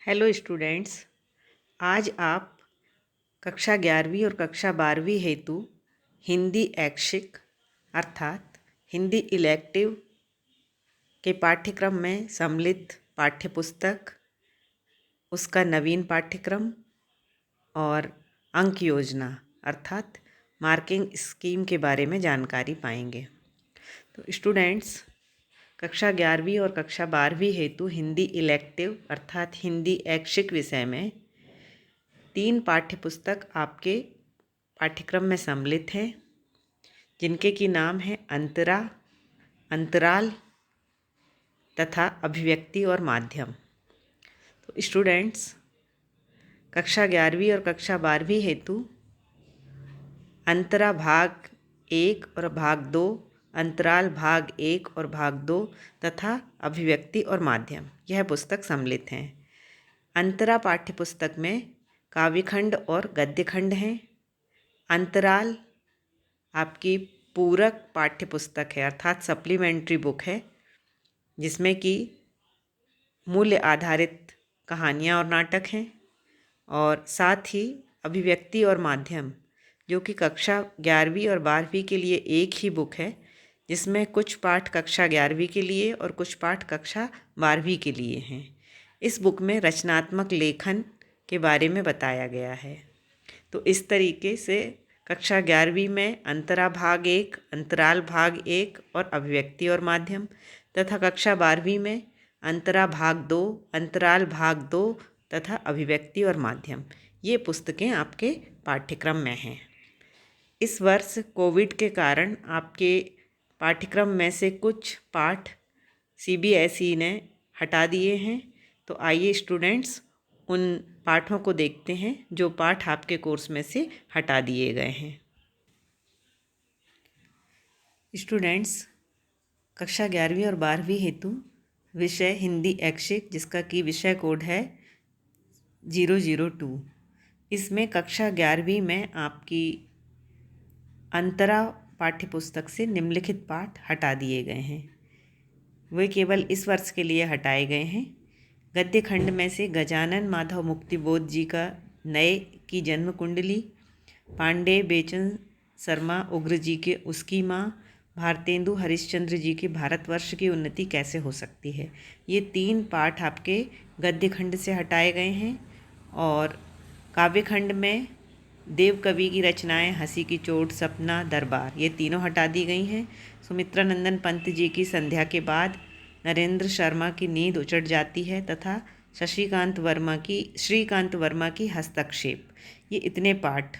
Hello students. आज आप कक्षा 11वीं और कक्षा 12वीं हेतु हिंदी ऐच्छिक अर्थात हिंदी इलेक्टिव के पाठ्यक्रम में सम्मिलित पाठ्यपुस्तक, उसका नवीन पाठ्यक्रम और अंक योजना अर्थात मार्किंग स्कीम के बारे में जानकारी पाएंगे। तो स्टूडेंट्स, कक्षा 11वीं और कक्षा 12वीं हेतु हिंदी इलेक्टिव अर्थात हिंदी ऐच्छिक विषय में 3 पाठ्यपुस्तक आपके पाठ्यक्रम में सम्मिलित हैं, जिनके की नाम है अंतरा, अंतराल तथा अभिव्यक्ति और माध्यम। तो स्टूडेंट्स, कक्षा 11वीं और कक्षा 12वीं हेतु अंतरा भाग 1 और भाग 2, अंतराल भाग 1 और भाग 2 तथा अभिव्यक्ति और माध्यम यह पुस्तक सम्मिलित हैं। अंतरा पाठ्यपुस्तक में काव्यखंड और गद्यखंड हैं। अंतराल आपकी पूरक पाठ्यपुस्तक है अर्थात सप्लीमेंट्री बुक है, जिसमें कि मूल्य आधारित कहानियाँ और नाटक हैं, और साथ ही अभिव्यक्ति और माध्यम जो कि कक्षा 11वीं और 12वीं के लिए एक ही बुक है, जिसमें कुछ पाठ कक्षा 11वीं के लिए और कुछ पाठ कक्षा 12वीं के लिए हैं। इस बुक में रचनात्मक लेखन के बारे में बताया गया है। तो इस तरीके से कक्षा 11वीं में अंतरा भाग 1, अंतराल भाग 1 और अभिव्यक्ति और माध्यम तथा कक्षा 12वीं में अंतरा भाग 2, अंतराल भाग 2 तथा अभिव्यक्ति और माध्यम ये पुस्तकें आपके पाठ्यक्रम में हैं। इस वर्ष कोविड के कारण आपके पाठ्यक्रम में से कुछ पाठ सीबीएसई ने हटा दिए हैं। तो आइए स्टूडेंट्स, उन पाठों को देखते हैं जो पाठ आपके कोर्स में से हटा दिए गए हैं। स्टूडेंट्स, कक्षा 11वीं और 12वीं हेतु विषय हिंदी ऐच्छिक, जिसका कि विषय कोड है 002। इसमें कक्षा 11वीं में आपकी अंतरा पाठ्यपुस्तक से निम्नलिखित पाठ हटा दिए गए हैं। वे केवल इस वर्ष के लिए हटाए गए हैं। गद्य खंड में से गजानन माधव मुक्तिबोध जी का नए की जन्म कुंडली, पांडे बेचन शर्मा उग्र जी के उसकी माँ, भारतेंदु हरिश्चंद्र जी के भारतवर्ष की उन्नति कैसे हो सकती है, ये 3 पाठ आपके गद्य खंड से हटाए गए हैं। और काव्य खंड में देव कवि की रचनाएं हंसी की चोट, सपना, दरबार ये तीनों हटा दी गई हैं। सुमित्रानंदन पंत जी की संध्या के बाद नरेंद्र शर्मा की नींद उचट जाती है तथा श्रीकांत वर्मा की हस्तक्षेप, ये इतने पाठ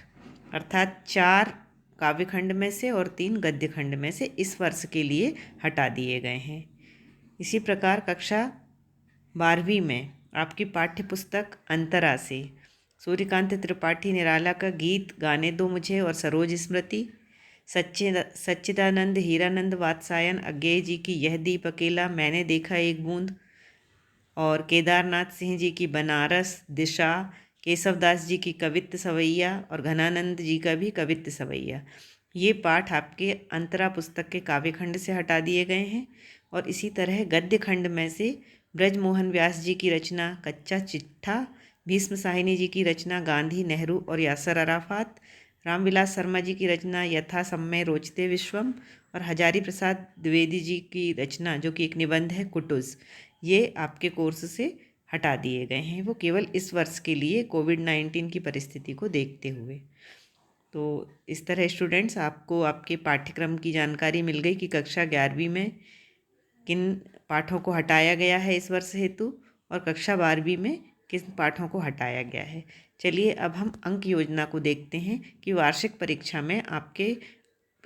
अर्थात 4 काव्यखंड में से और 3 गद्य खंड में से इस वर्ष के लिए हटा दिए गए हैं। इसी प्रकार कक्षा 12वीं में आपकी पाठ्यपुस्तक अंतरा से सूर्यकांत त्रिपाठी निराला का गीत गाने दो मुझे और सरोज स्मृति, सच्चिदानंद हीरानंद वात्सायन अज्ञेय जी की यह दीप अकेला, मैंने देखा एक बूंद, और केदारनाथ सिंह जी की बनारस, दिशा, केशवदास जी की कवित्त सवैया और घनानंद जी का भी कवित्त सवैया, ये पाठ आपके अंतरा पुस्तक के काव्यखंड से हटा दिए गए हैं। और इसी तरह गद्य खंड में से ब्रजमोहन व्यास जी की रचना कच्चा चिट्ठा, भीष्म साहिनी जी की रचना गांधी, नेहरू और यासर अराफात, रामविलास शर्मा जी की रचना यथा सम्मय रोचते विश्वम और हजारी प्रसाद द्विवेदी जी की रचना जो कि एक निबंध है कुटुज़, ये आपके कोर्स से हटा दिए गए हैं। वो केवल इस वर्ष के लिए कोविड-19 की परिस्थिति को देखते हुए। तो इस तरह स्टूडेंट्स, आपको आपके पाठ्यक्रम की जानकारी मिल गई कि कक्षा 11वीं में किन पाठों को हटाया गया है इस वर्ष हेतु और कक्षा 12वीं में किस पाठों को हटाया गया है। चलिए अब हम अंक योजना को देखते हैं कि वार्षिक परीक्षा में आपके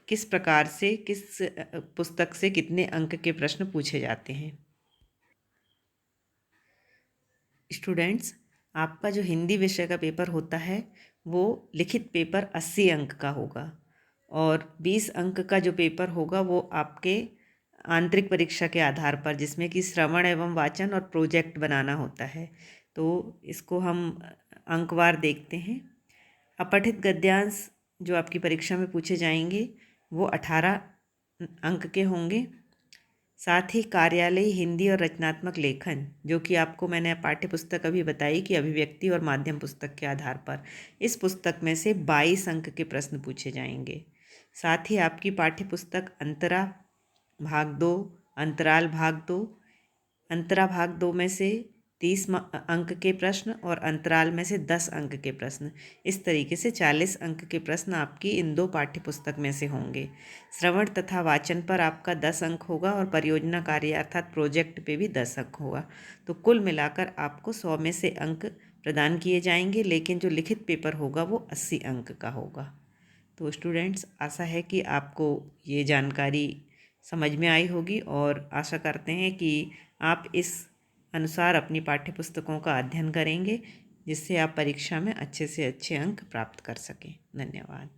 किस प्रकार से किस पुस्तक से कितने अंक के प्रश्न पूछे जाते हैं। स्टूडेंट्स, आपका जो हिंदी विषय का पेपर होता है वो लिखित पेपर 80 अंक का होगा और 20 अंक का जो पेपर होगा वो आपके आंतरिक परीक्षा के आधार पर, जिसमें कि श्रवण एवं वाचन और प्रोजेक्ट बनाना होता है। तो इसको हम अंकवार देखते हैं। अपठित गद्यांश जो आपकी परीक्षा में पूछे जाएंगे वो 18 अंक के होंगे। साथ ही कार्यालयी हिंदी और रचनात्मक लेखन, जो कि आपको मैंने पाठ्य पुस्तक अभी बताई कि अभिव्यक्ति और माध्यम पुस्तक के आधार पर, इस पुस्तक में से 22 अंक के प्रश्न पूछे जाएंगे। साथ ही आपकी पाठ्य पुस्तक अंतरा भाग 2, अंतराल भाग 2, अंतरा भाग 2 में से 30 अंक के प्रश्न और अंतराल में से 10 अंक के प्रश्न, इस तरीके से 40 अंक के प्रश्न आपकी इन 2 पाठ्य पुस्तक में से होंगे। श्रवण तथा वाचन पर आपका 10 अंक होगा और परियोजना कार्य अर्थात प्रोजेक्ट पे भी 10 अंक होगा। तो कुल मिलाकर आपको 100 में से अंक प्रदान किए जाएंगे, लेकिन जो लिखित पेपर होगा वो 80 अंक का होगा। तो स्टूडेंट्स, आशा है कि आपको ये जानकारी समझ में आई होगी और आशा करते हैं कि आप इस अनुसार अपनी पाठ्य पुस्तकों का अध्ययन करेंगे, जिससे आप परीक्षा में अच्छे से अच्छे अंक प्राप्त कर सकें। धन्यवाद।